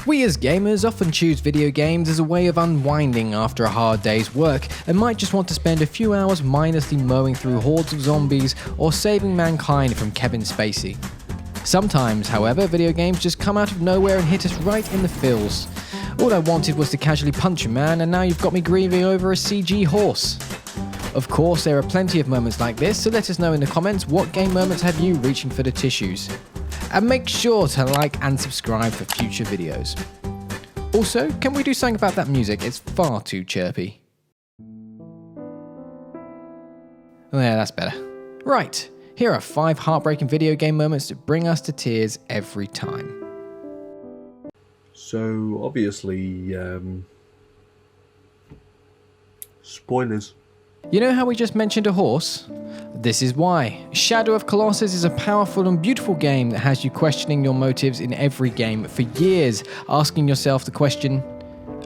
We as gamers often choose video games as a way of unwinding after a hard day's work and might just want to spend a few hours mindlessly mowing through hordes of zombies or saving mankind from Kevin Spacey. Sometimes, however, video games just come out of nowhere and hit us right in the feels. All I wanted was to casually punch a man, and now you've got me grieving over a CG horse. Of course, there are plenty of moments like this, so let us know in the comments what game moments have you reaching for the tissues. And make sure to like and subscribe for future videos. Also, can we do something about that music? It's far too chirpy. Oh yeah, that's better. Right, here are 5 heartbreaking video game moments that bring us to tears every time. So, obviously, spoilers. You know how we just mentioned a horse? This is why. Shadow of Colossus is a powerful and beautiful game that has you questioning your motives in every game for years, asking yourself the question,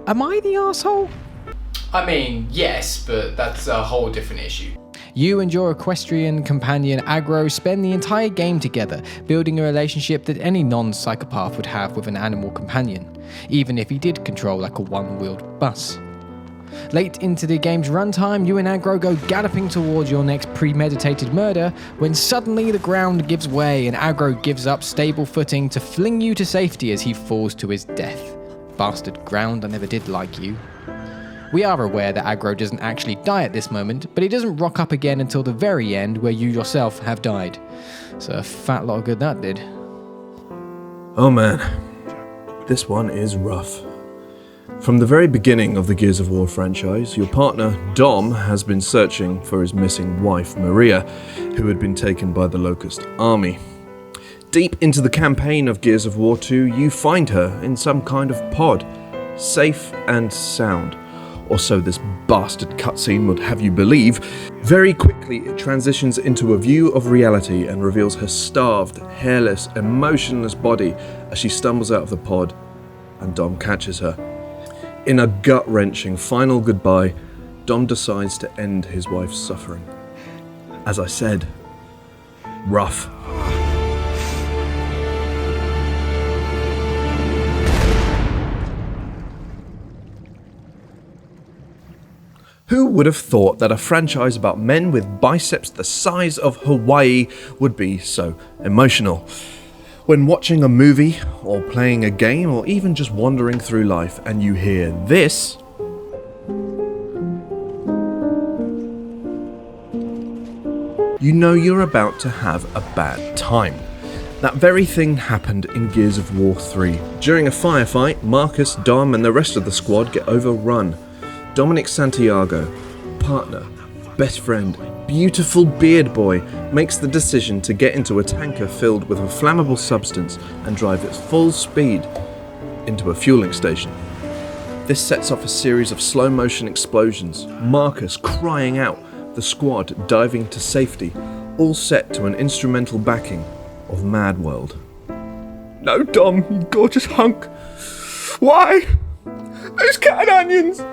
am I the asshole? I mean, yes, but that's a whole different issue. You and your equestrian companion Agro spend the entire game together, building a relationship that any non-psychopath would have with an animal companion, even if he did control like a one-wheeled bus. Late into the game's runtime, you and Agro go galloping towards your next premeditated murder, when suddenly the ground gives way and Agro gives up stable footing to fling you to safety as he falls to his death. Bastard ground, I never did like you. We are aware that Agro doesn't actually die at this moment, but he doesn't rock up again until the very end where you yourself have died. So a fat lot of good that did. Oh man, this one is rough. From the very beginning of the Gears of War franchise, your partner, Dom, has been searching for his missing wife, Maria, who had been taken by the Locust Army. Deep into the campaign of Gears of War 2, you find her in some kind of pod, safe and sound. Or so this bastard cutscene would have you believe. Very quickly, it transitions into a view of reality and reveals her starved, hairless, emotionless body as she stumbles out of the pod, and Dom catches her. In a gut-wrenching final goodbye, Dom decides to end his wife's suffering. As I said, rough. Who would have thought that a franchise about men with biceps the size of Hawaii would be so emotional? When watching a movie, or playing a game, or even just wandering through life, and you hear this, you know you're about to have a bad time. That very thing happened in Gears of War 3. During a firefight, Marcus, Dom, and the rest of the squad get overrun. Dominic Santiago, partner, best friend, beautiful beard boy, makes the decision to get into a tanker filled with a flammable substance and drive at full speed into a fueling station. This sets off a series of slow motion explosions, Marcus crying out, the squad diving to safety, all set to an instrumental backing of Mad World. No, Dom, you gorgeous hunk. Why? Those cat and onions!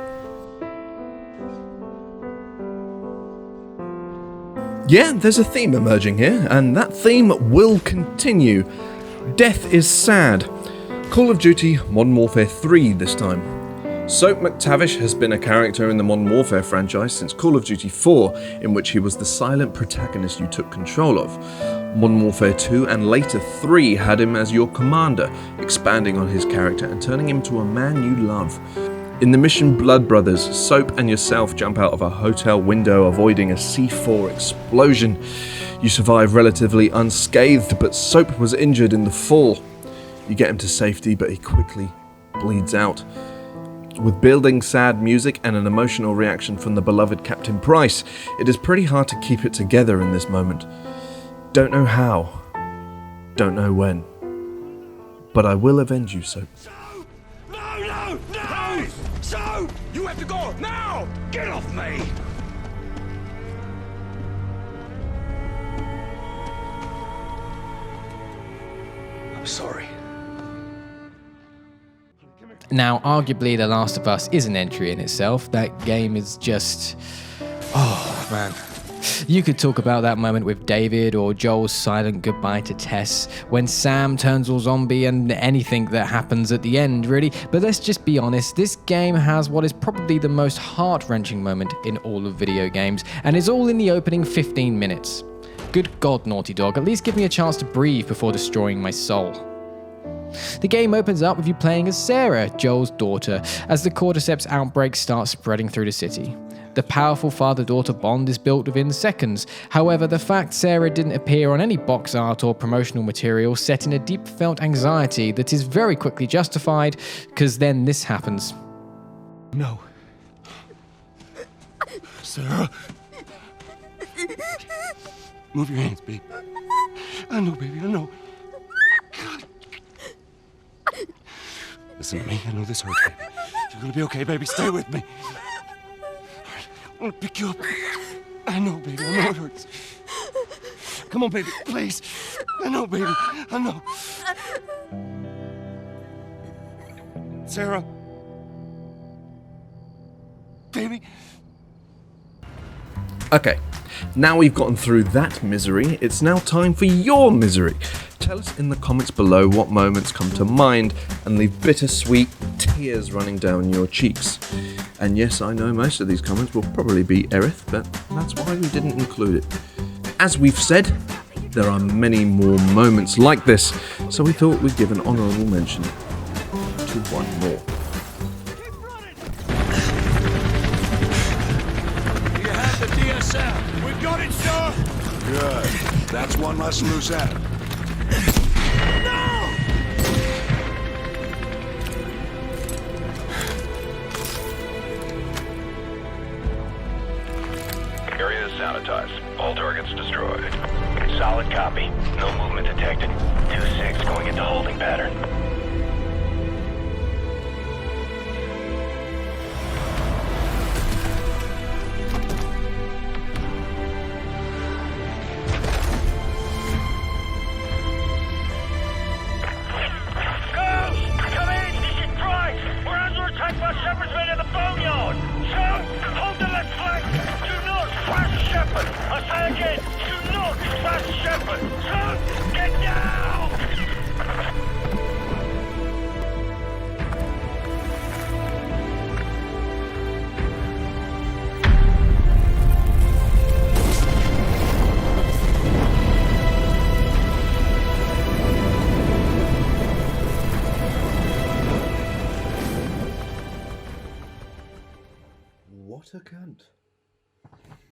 Yeah, there's a theme emerging here, and that theme will continue. Death is sad. Call of Duty Modern Warfare 3 this time. Soap McTavish has been a character in the Modern Warfare franchise since Call of Duty 4, in which he was the silent protagonist you took control of. Modern Warfare 2 and later 3 had him as your commander, expanding on his character and turning him to a man you love. In the mission Blood Brothers, Soap and yourself jump out of a hotel window avoiding a C4 explosion. You survive relatively unscathed, but Soap was injured in the fall. You get him to safety, but he quickly bleeds out. With building sad music and an emotional reaction from the beloved Captain Price, it is pretty hard to keep it together in this moment. Don't know how, don't know when, but I will avenge you, Soap. No! So, you have to go now! Get off me! I'm sorry. Now, arguably, The Last of Us is an entry in itself. That game is just... oh, man. You could talk about that moment with David or Joel's silent goodbye to Tess, when Sam turns all zombie, and anything that happens at the end, really. But let's just be honest, this game has what is probably the most heart-wrenching moment in all of video games, and it's all in the opening 15 minutes. Good God, Naughty Dog, at least give me a chance to breathe before destroying my soul. The game opens up with you playing as Sarah, Joel's daughter, as the cordyceps outbreak starts spreading through the city. The powerful father-daughter bond is built within seconds. However, the fact Sarah didn't appear on any box art or promotional material set in a deep-felt anxiety that is very quickly justified, because then this happens. No. Sarah. Move your hands, babe. I know, baby, I know. God. Listen to me, I know this hurts, baby. You're gonna be okay, baby. Stay with me. I'm gonna pick you up. I know, baby, I know it hurts. Come on, baby, please. I know, baby, I know. Sarah. Baby. Okay, now we've gotten through that misery, it's now time for your misery. Tell us in the comments below what moments come to mind and leave bittersweet tears running down your cheeks. And yes, I know most of these comments will probably be Erith, but that's why we didn't include it. As we've said, there are many more moments like this, so we thought we'd give an honourable mention to one more. We've got it, sir! Good. That's one less loose end. No! Area is sanitized. All targets destroyed. Solid copy. No movement detected. 2-6 going into holding pattern. What a cunt.